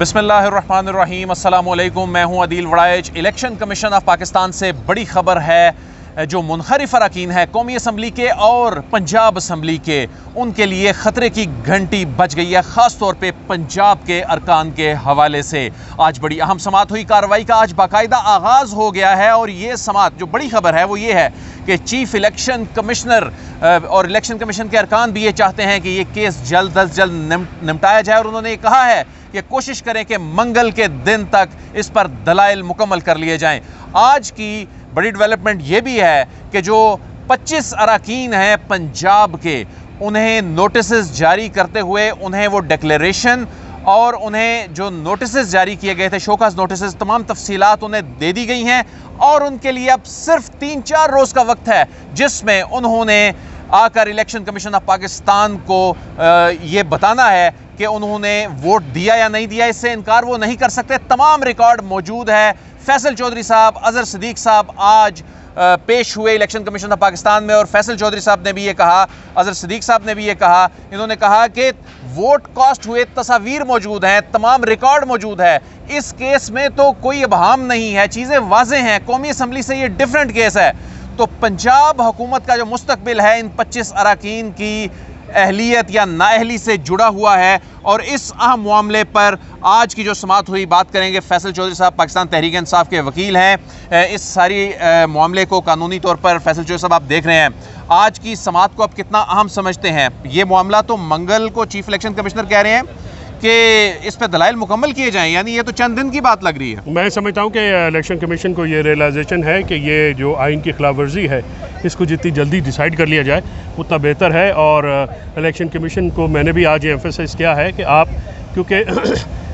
बिस्मिल्लाहिर्रहमानिर्रहीम, अस्सलामुअलैकुम। मैं हूं Adeel Waraich. Election commission of Pakistan से बड़ी खबर है। जो मुनहरिफ अरकान है कौमी असम्बली के और पंजाब असम्बली के, उनके लिए ख़तरे की घंटी बज गई है, ख़ास तौर पे पंजाब के अरकान के हवाले से। आज बड़ी अहम समात हुई, कार्रवाई का आज बाकायदा आगाज़ हो गया है। और ये समात, जो बड़ी खबर है वो ये है कि चीफ इलेक्शन कमिश्नर और इलेक्शन कमीशन के अरकान भी ये चाहते हैं कि ये केस जल्द अज जल्द निपटाया जाए। और उन्होंने कहा है कि कोशिश करें कि मंगल के दिन तक इस पर दलाइल मुकम्मल कर लिए जाएं। आज की बड़ी डेवलपमेंट ये भी है कि जो 25 अरकान हैं पंजाब के, उन्हें नोटिस जारी करते हुए उन्हें वो डिक्लेरेशन और उन्हें जो नोटिस जारी किए गए थे, शोकास नोटिस, तमाम तफसीलात उन्हें दे दी गई हैं। और उनके लिए अब सिर्फ 3-4 रोज़ का वक्त है जिसमें उन्होंने आकर इलेक्शन कमीशन ऑफ पाकिस्तान को ये बताना है कि उन्होंने वोट दिया या नहीं दिया। इससे इनकार वो नहीं कर सकते। तमाम रिकॉर्ड मौजूद है। फैसल चौधरी साहब, अजहर सिद्दीक साहब आज पेश हुए इलेक्शन कमीशन ऑफ पाकिस्तान में, और फैसल चौधरी साहब ने भी ये कहा, अजहर सिद्दीक साहब ने भी ये कहा, इन्होंने कहा कि वोट कास्ट हुए तस्वीर मौजूद हैं, तमाम रिकॉर्ड मौजूद है। इस केस में तो कोई इबहाम नहीं है, चीज़ें वाज़ेह हैं। कौमी असम्बली से ये डिफरेंट केस है। तो पंजाब हुकूमत का जो मुस्तकबिल है इन 25 अरकान की अहलियत या नाअहली से जुड़ा हुआ है। और इस अहम मामले पर आज की जो समात हुई, बात करेंगे। फैसल चौधरी साहब पाकिस्तान तहरीक इंसाफ के वकील हैं। इस सारी मामले को कानूनी तौर पर फैसल चौधरी साहब आप देख रहे हैं। आज की समात को आप कितना अहम समझते हैं? ये मामला तो मंगल को चीफ इलेक्शन कमिश्नर कह रहे हैं कि इस पर दलाइल मुकम्मल किए जाएं, यानी ये तो चंद दिन की बात लग रही है। मैं समझता हूँ कि इलेक्शन कमीशन को ये रियलाइजेशन है कि ये जो आइन की खिलाफ वर्जी है, इसको जितनी जल्दी डिसाइड कर लिया जाए उतना बेहतर है। और इलेक्शन कमीशन को मैंने भी आज एम्फेसाइज किया है कि आप, क्योंकि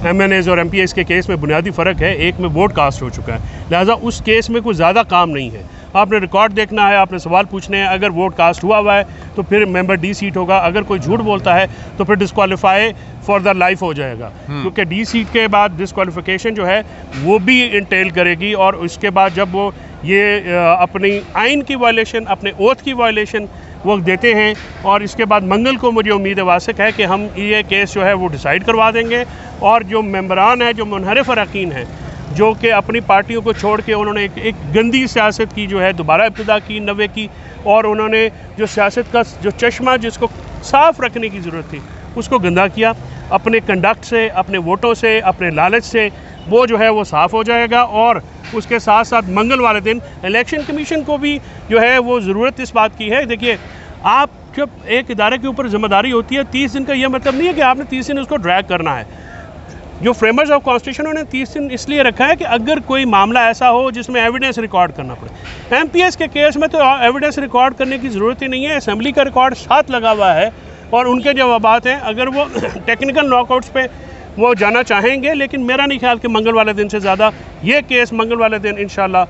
MNAs और MPAs के केस में बुनियादी फ़र्क है, एक में वोट कास्ट हो चुका है, लिहाजा उस केस में कोई ज़्यादा काम नहीं है। आपने रिकॉर्ड देखना है, आपने सवाल पूछने हैं। अगर वोट कास्ट हुआ है तो फिर मेंबर डी सीट होगा। अगर कोई झूठ बोलता है तो फिर डिस्क्वालीफाई फॉर द लाइफ हो जाएगा, क्योंकि डी सीट के बाद डिस्क्वालीफिकेशन जो है वो भी इंटेल करेगी। और उसके बाद जब वो ये अपनी आइन की वायलेशन, अपने ओथ की वायलेशन वो देते हैं, और इसके बाद मंगल को मुझे उम्मीद वासिक है कि हम ये केस जो है वो डिसाइड करवा देंगे। और जो मेंबरान हैं, जो मुनहरिफ अरकान हैं, जो कि अपनी पार्टियों को छोड़ के उन्होंने एक गंदी सियासत की जो है दोबारा इब्तिदा की 90 की, और उन्होंने जो सियासत का जो चश्मा जिसको साफ़ रखने की ज़रूरत थी उसको गंदा किया, अपने कंडक्ट से, अपने वोटों से, अपने लालच से, वो जो है वो साफ़ हो जाएगा। और उसके साथ साथ मंगल वाले दिन इलेक्शन कमीशन को भी जो है वो ज़रूरत इस बात की है। देखिए, आप जब एक इदारे के ऊपर जिम्मेदारी होती है, 30 दिन का ये मतलब नहीं है कि आपने 30 दिन उसको ड्रैग करना है। जो फ्रेमर्स ऑफ कॉन्स्टिट्यूशन उन्होंने 30 दिन इसलिए रखा है कि अगर कोई मामला ऐसा हो जिसमें एविडेंस रिकॉर्ड करना पड़े। MPS के केस में तो एविडेंस रिकॉर्ड करने की ज़रूरत ही नहीं है, असेंबली का रिकॉर्ड साथ लगा हुआ है और उनके जवाबात हैं। अगर वो टेक्निकल नॉकआउट्स पे वो जाना चाहेंगे, लेकिन मेरा नहीं ख्याल कि मंगल वाले दिन से ज़्यादा ये केस मंगल वाले दिन इंशाल्लाह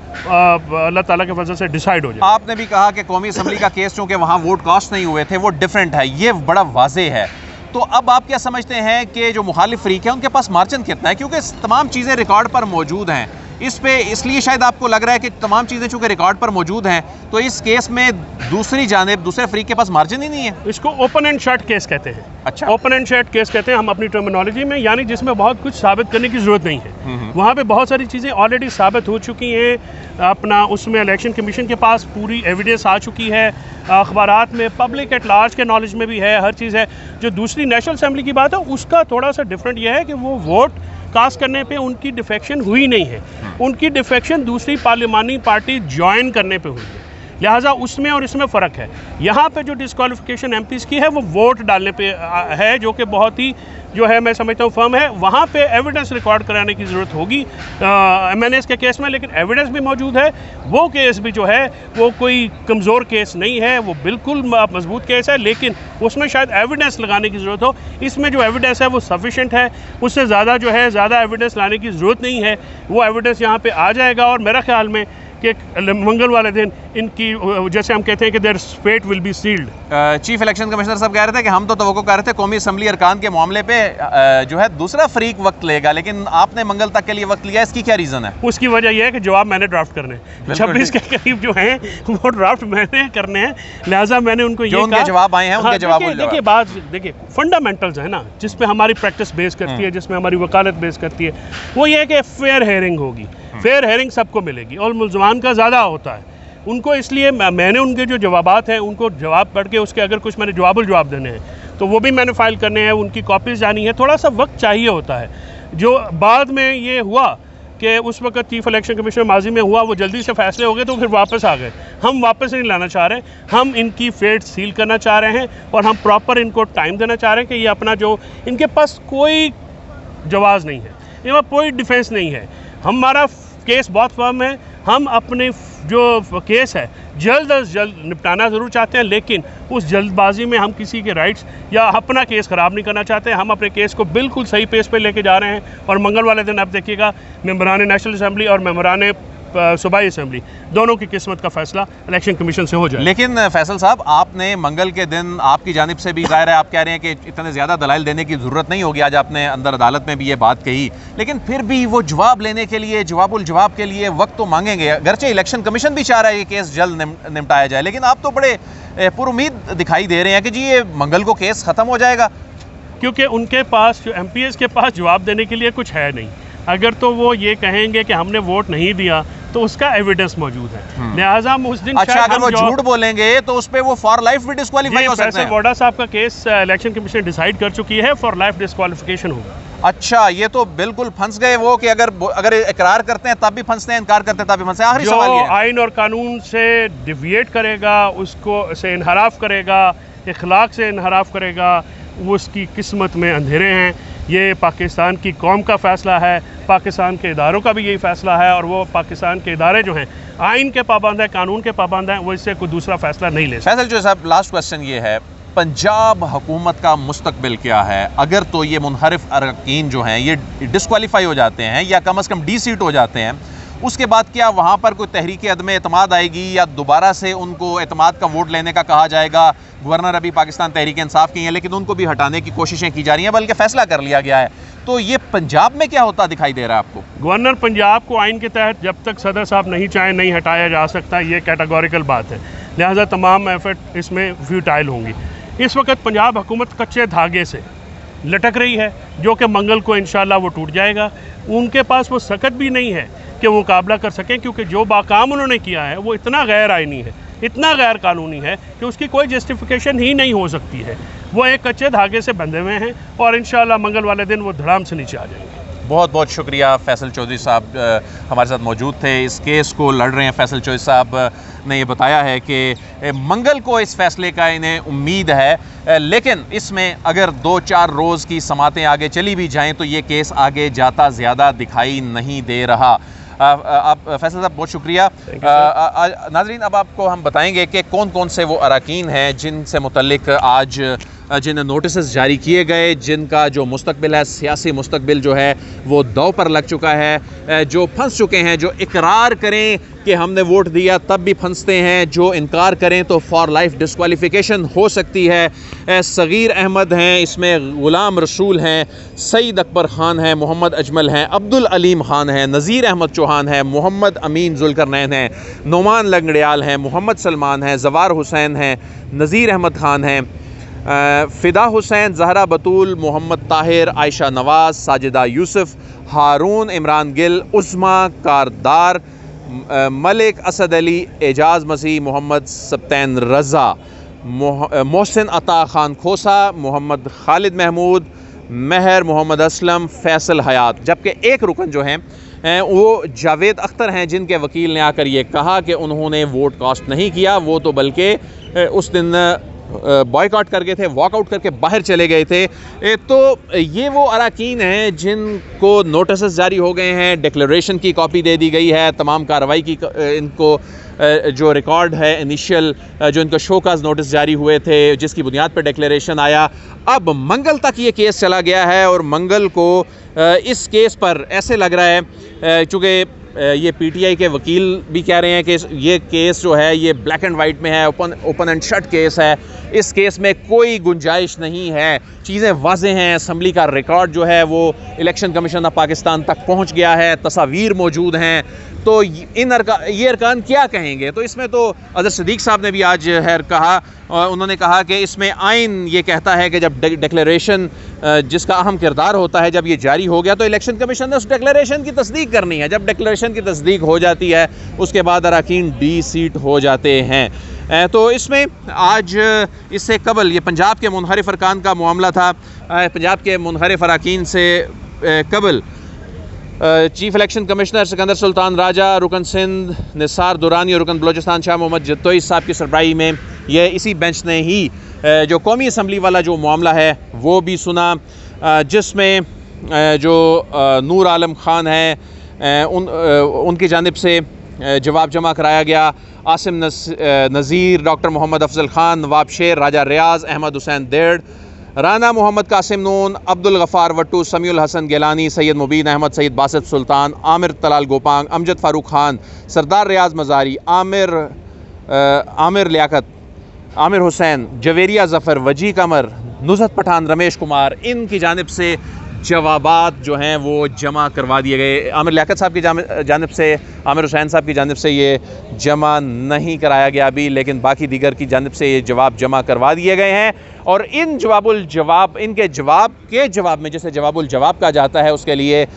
अल्लाह ताला के फजल से डिसाइड हो जाए। आपने भी कहा कि कौमी असम्बली का केस चूँकि वहाँ वोट कास्ट नहीं हुए थे, वो डिफरेंट है, ये बड़ा वाज़ेह है। तो अब आप क्या समझते हैं कि जो मुखालिफ फ्रीक है उनके पास मार्जिन कितना है? क्योंकि तमाम चीज़ें रिकॉर्ड पर मौजूद हैं। इस पे इसलिए शायद आपको लग रहा है कि तमाम चीज़ें चूँकि रिकॉर्ड पर मौजूद हैं, तो इस केस में दूसरी जानिब, दूसरे फ्रीक के पास मार्जिन ही नहीं है। इसको ओपन एंड शट केस कहते हैं। अच्छा, ओपन एंड शट केस कहते हैं हम अपनी टर्मिनोलॉजी में, यानी जिसमें बहुत कुछ साबित करने की ज़रूरत नहीं है। वहाँ पे बहुत सारी चीज़ें ऑलरेडी साबित हो चुकी हैं। अपना उसमें इलेक्शन कमीशन के पास पूरी एविडेंस आ चुकी है, अखबारात में, पब्लिक एट लार्ज के नॉलेज में भी है, हर चीज़ है। जो दूसरी नेशनल असेंबली की बात है उसका थोड़ा सा डिफरेंट यह है कि वो वोट कास्ट करने पे उनकी डिफेक्शन हुई नहीं है, उनकी डिफेक्शन दूसरी पार्लिमानी पार्टी ज्वाइन करने पे हुई है, लिहाजा उसमें और इसमें फ़र्क है। यहाँ पे जो डिस्क्वालिफिकेशन MPs की है वो वोट डालने पे है, जो कि बहुत ही जो है मैं समझता हूँ फर्म है। वहाँ पे एविडेंस रिकॉर्ड कराने की ज़रूरत होगी MNAs के केस में, लेकिन एविडेंस भी मौजूद है। वो केस भी जो है वो कोई कमज़ोर केस नहीं है, वो बिल्कुल मजबूत केस है, लेकिन उसमें शायद एविडेंस लगाने की ज़रूरत हो। इसमें जो एविडेंस है वो सफिशेंट है, उससे ज़्यादा जो है ज़्यादा एविडेंस लाने की ज़रूरत नहीं है। वो एविडेंस यहाँ पर आ जाएगा और मेरा ख्याल में कि मंगल वाले दिन इनकी, जैसे हम कहते हैं कि their fate will be sealed. Chief election commissioner साहब कह रहे थे कि हम तो तवक्को कर रहे थे कौमी असम्बली अरकान के मामले पे जो है दूसरा फरीक वक्त लेगा, लेकिन आपने मंगल तक के लिए वक्त लिया, इसकी क्या रीज़न है? उसकी वजह यह है कि जवाब मैंने ड्राफ्ट करने हैं, 26 के करीब जो हैं वो ड्राफ्ट मैंने करने हैं, लिहाजा मैंने उनको ये उनके जवाब आए हैं उनके जवाब। देखिए बात, देखिए फंडामेंटल्स है ना जिस पे हमारी प्रैक्टिस बेस करती है, जिसमें हमारी वकालत बेस करती है, वो ये है कि फेयर हेयरिंग होगी, फेयर हेयरिंग सबको मिलेगी और मुल्ज़मान का ज़्यादा होता है उनको, इसलिए मैंने उनके जो जवाबात हैं उनको जवाब पढ़ के उसके अगर कुछ मैंने जवाब देने हैं तो वो भी मैंने फ़ाइल करने हैं, उनकी कॉपीज़ जानी है, थोड़ा सा वक्त चाहिए होता है। जो बाद में ये हुआ कि उस वक्त चीफ इलेक्शन कमिश्नर माजी में हुआ, वो जल्दी से फैसले हो गए तो फिर वापस आ गए। हम वापस नहीं लाना चाह रहे, हम इनकी फेट सील करना चाह रहे हैं और हम प्रॉपर इनको टाइम देना चाह रहे हैं कि ये अपना जो, इनके पास कोई जवाब नहीं है, इनका कोई डिफेंस नहीं है, हमारा केस बहुत फर्म है, हम अपने जो केस है जल्द अज जल्द निपटाना ज़रूर चाहते हैं, लेकिन उस जल्दबाजी में हम किसी के राइट्स या अपना केस ख़राब नहीं करना चाहते। हम अपने केस को बिल्कुल सही पेस पे लेके जा रहे हैं और मंगल वाले दिन आप देखिएगा मेंबरान नेशनल असम्बली और मेंबरान सूबाई असम्बली दोनों की किस्मत का फैसला इलेक्शन कमीशन से हो जाए। लेकिन फैसल साहब, आपने मंगल के दिन आपकी जानिब से भी ज़ाहिर है आप कह रहे हैं कि इतने ज़्यादा दलाइल देने की ज़रूरत नहीं होगी, आज आपने अंदर अदालत में भी ये बात कही, लेकिन फिर भी वो जवाब लेने के लिए, जवाबुल जवाब के लिए वक्त तो मांगेंगे। अगरचे इलेक्शन कमीशन भी चाह रहा है ये केस जल्द निपटाया जाए, लेकिन आप तो बड़े पुरुमीद दिखाई दे रहे हैं कि जी ये मंगल को केस ख़त्म हो जाएगा, क्योंकि उनके पास जो MPs के पास जवाब देने के लिए कुछ है नहीं। अगर तो वो ये कहेंगे कि हमने वोट नहीं दिया तो उसका एविडेंस मौजूद है, लिहाजा हम उस दिन, अच्छा अगर वो झूठ बोलेंगे तो उस पे वो फॉर लाइफ भी डिस्क्वालीफाई हो सकते हैं। वोडा साहब का केस इलेक्शन कमीशन डिसाइड कर चुकी है, फॉर लाइफ डिस्क्वालिफिकेशन होगा। अच्छा, ये तो बिल्कुल फंस गए वो कि अगर इकरार करते हैं तब भी फंसते हैं, इनकार करते हैं तब भी फंसते हैं। आखिरी सवाल ये है, आइन और कानून से डिविएट करेगा, उसको से इनहराफ करेगा, इखलाक से इनहराफ करेगा, वो उसकी किस्मत में अंधेरे हैं। ये पाकिस्तान की कौम का फ़ैसला है, पाकिस्तान के इदारों का भी यही फ़ैसला है और वो पाकिस्तान के इदारे जो हैं आइन के पाबंद हैं, कानून के पाबंद हैं, वो इससे कोई दूसरा फ़ैसला नहीं ले सकते। फैसल जो साहब, लास्ट क्वेश्चन ये है, पंजाब हुकूमत का मुस्तकबिल क्या है? अगर तो ये मुनहरिफ अरकान जो हैं ये डिस्क्वालीफाई हो जाते हैं या कम अज़ कम डी-सीट हो जाते हैं, उसके बाद क्या वहाँ पर कोई तहरीक अदम एतमाद आएगी या दोबारा से उनको एतमाद का वोट लेने का कहा जाएगा? गवर्नर अभी पाकिस्तान तहरीक इंसाफ की हैं, लेकिन उनको भी हटाने की कोशिशें की जा रही हैं, बल्कि फ़ैसला कर लिया गया है। तो ये पंजाब में क्या होता दिखाई दे रहा है आपको? गवर्नर पंजाब को आइन के तहत जब तक सदर साहब नहीं चाहें नहीं हटाया जा सकता, ये कैटेगोरिकल बात है, लिहाजा तमाम एफर्ट इसमें फ्यूटाइल होंगी। इस वक्त पंजाब हुकूमत कच्चे धागे से लटक रही है, जो कि मंगल को इंशाल्लाह वो टूट जाएगा। उनके पास वो सकत भी नहीं है कि वो मुकाबला कर सकें, क्योंकि जो बाकाम उन्होंने किया है वो इतना गैर आइनी है, इतना गैर कानूनी है कि उसकी कोई जस्टिफिकेशन ही नहीं हो सकती है। वो एक कच्चे धागे से बंधे हुए हैं और इंशाल्लाह मंगल वाले दिन वो धड़ाम से नीचे आ जाएंगे। बहुत बहुत शुक्रिया। फैसल चौधरी साहब हमारे साथ मौजूद थे, इस केस को लड़ रहे हैं। फैसल चौधरी साहब ने ये बताया है कि मंगल को इस फैसले का इन्हें उम्मीद है, लेकिन इसमें अगर 2-4 रोज़ की समातें आगे चली भी जाएं तो ये केस आगे जाता ज़्यादा दिखाई नहीं दे रहा। आप फैसल साहब बहुत शुक्रिया। नाज़रीन, अब आपको हम बताएंगे कि कौन कौन से वो अरकान हैं जिनसे मुतल्लिक आज जिन नोटिस जारी किए गए, जिनका जो मुस्तकबिल है, सियासी मुस्तकबिल जो है वो दाव पर लग चुका है, जो फंस चुके हैं, जो इकरार करें कि हमने वोट दिया तब भी फंसते हैं, जो इनकार करें तो फॉर लाइफ डिस्क्वालिफिकेशन हो सकती है। सगीर अहमद हैं, इसमें ग़ुलाम रसूल हैं, सईद अकबर ख़ान हैं, मोहम्मद अजमल हैं, अब्दुल अलीम ख़ान हैं, नज़ीर अहमद चौहान हैं, मोहम्मद अमीन जुल्करनैन हैं, नोमान लंगड़ियाल हैं, मोहम्मद सलमान हैं, जवार हुसैन हैं, नज़ीर अहमद ख़ान हैं, फ़िदा हुसैन, ज़हरा बतूल, मोहम्मद ताहिर, आयशा नवाज़, साजिदा यूसुफ, हारून इमरान गिल, उस्मा कारदार, मलिक असद अली, एजाज़ मसीह, मोहम्मद सब्तैन रज़ा, मोहसिन अता ख़ान खोसा, मोहम्मद खालिद महमूद, महर मोहम्मद असलम, फैसल हयात। जबकि एक रुकन जो हैं वो जावेद अख्तर हैं, जिनके वकील ने आकर ये कहा कि उन्होंने वोट कास्ट नहीं किया, वो तो बल्कि उस दिन बॉयकॉट कर गए थे, वॉकआउट करके बाहर चले गए थे। तो ये वो अरकान हैं जिनको नोटिस जारी हो गए हैं, डिक्लेरेशन की कॉपी दे दी गई है, तमाम कार्रवाई की इनको जो रिकॉर्ड है इनिशियल जो इनको शोकाज नोटिस जारी हुए थे, जिसकी बुनियाद पर डिक्लेरेशन आया। अब मंगल तक ये केस चला गया है और मंगल को इस केस पर ऐसे लग रहा है, चूँकि ये पीटीआई के वकील भी कह रहे हैं कि ये केस जो है ये ब्लैक एंड वाइट में है, ओपन एंड शट केस है, इस केस में कोई गुंजाइश नहीं है, चीज़ें वाज़ेह हैं, असम्बली का रिकॉर्ड जो है वो इलेक्शन कमीशन ऑफ पाकिस्तान तक पहुंच गया है, तस्वीर मौजूद हैं, तो ये अरकान क्या कहेंगे। तो इसमें तो अज़हर सिद्दीक़ साहब ने भी आज कहा, उन्होंने कहा कि इसमें आइन ये कहता है कि जब डिक्लेरेशन जिसका अहम किरदार होता है जब ये जारी हो गया तो इलेक्शन कमीशन ने उस डिक्लेरेशन की तस्दीक करनी है। जब डिक्लेरेशन की तस्दीक हो जाती है उसके बाद अरकान डी-सीट हो जाते हैं। तो इसमें आज इससे कबल ये पंजाब के मुनहरिफ अरकान का मामला था। पंजाब के मुनहरिफ अरकान से कबल chief election commissioner Sikandar Sultan Raja, रुकन सिंध निसार दुरानी और रुकन बलोचिस्तान शाह मोहम्मद जत्तोई साहब की सरबराही में ये इसी बेंच ने ही जो कौमी असम्बली वाला जो मामला है वो भी सुना, जिसमें जो नूर आलम खान है उनकी जानिब से जवाब जमा कराया गया। आसिम नज़ीर, डॉक्टर मोहम्मद अफजल खान, नवाब शेर, राजा रियाज, अहमद हुसैन देड़, राना मोहम्मद कासिम नून, अब्दुल गफ़ार वट्टू, समीउल हसन गिलानी, सैयद मुबीन अहमद, सैयद बासित सुल्तान, आमिर तलाल गोपांग, अमजद फ़ारूक खान, सरदार रियाज मज़ारी, आमिर लियाकत, आमिर हुसैन, जवेरिया ज़फ़र, वजी कमर, नुज़रत पठान, रमेश कुमार, इनकी जानिब से जवाबात जो हैं वो जमा करवा दिए गए। आमिर लियाकत साहब की जानिब से, आमिर हुसैन साहब की जानिब से ये जमा नहीं कराया गया अभी, लेकिन बाकी दीगर की जानिब से ये जवाब जमा करवा दिए गए हैं। और इन इनके जवाब में जिसे जवाबुल जवाब कहा जाता है उसके लिए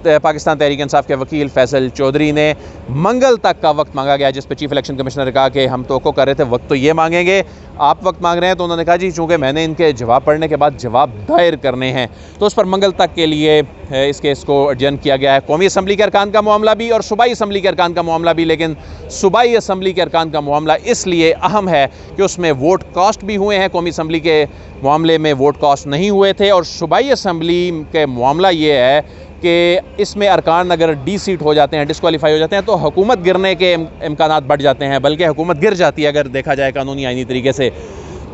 पाकिस्तान तहरीक इंसाफ के वकील फैसल चौधरी ने मंगल तक का वक्त मांगा गया, जिस पर चीफ इलेक्शन कमिश्नर ने कहा कि हम तो कर रहे थे वक्त तो ये मांगेंगे, आप वक्त मांग रहे हैं। तो उन्होंने कहा जी चूँकि मैंने इनके जवाब पढ़ने के बाद जवाब दायर करने हैं तो उस पर मंगल तक के लिए इस केस को एडजर्न किया गया है। कौमी असम्बली के अरकान का मामला भी और सूबाई असम्बली के अरकान का मामला भी, लेकिन सूबाई असम्बली के अरकान का मामला इसलिए अहम है कि उसमें वोट कास्ट भी हुए हैं, कौमी असम्बली के मामले में वोट कास्ट नहीं हुए थे। और सूबाई असम्बली के मामला ये है कि इसमें अरकान अगर डी-सीट हो जाते हैं, डिस्क्वालीफाई हो जाते हैं तो हुकूमत गिरने के इम्कानात बढ़ जाते हैं, बल्कि हुकूमत गिर जाती है अगर देखा जाए कानूनी आईनी तरीके से।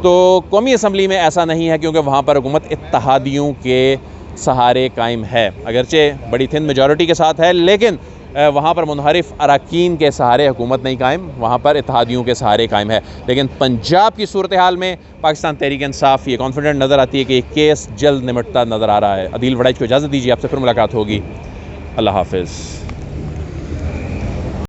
तो कौमी असम्बली में ऐसा नहीं है क्योंकि वहाँ पर हुकूमत इत्तहादियों के सहारे कायम है, अगरचे बड़ी थिन मेजॉरिटी के साथ है, लेकिन वहाँ पर मुनहरिफ अरकान के सहारे हुकूमत नहीं कायम, वहाँ पर इत्तहादियों के सहारे कायम है। लेकिन पंजाब की सूरत हाल में पाकिस्तान तहरीक इंसाफ ये कॉन्फिडेंट नज़र आती है कि केस जल्द निमटता नज़र आ रहा है। अदील वड़ाइच को इजाज़त दीजिए, आपसे फिर मुलाकात होगी। अल्लाह हाफ़िज़।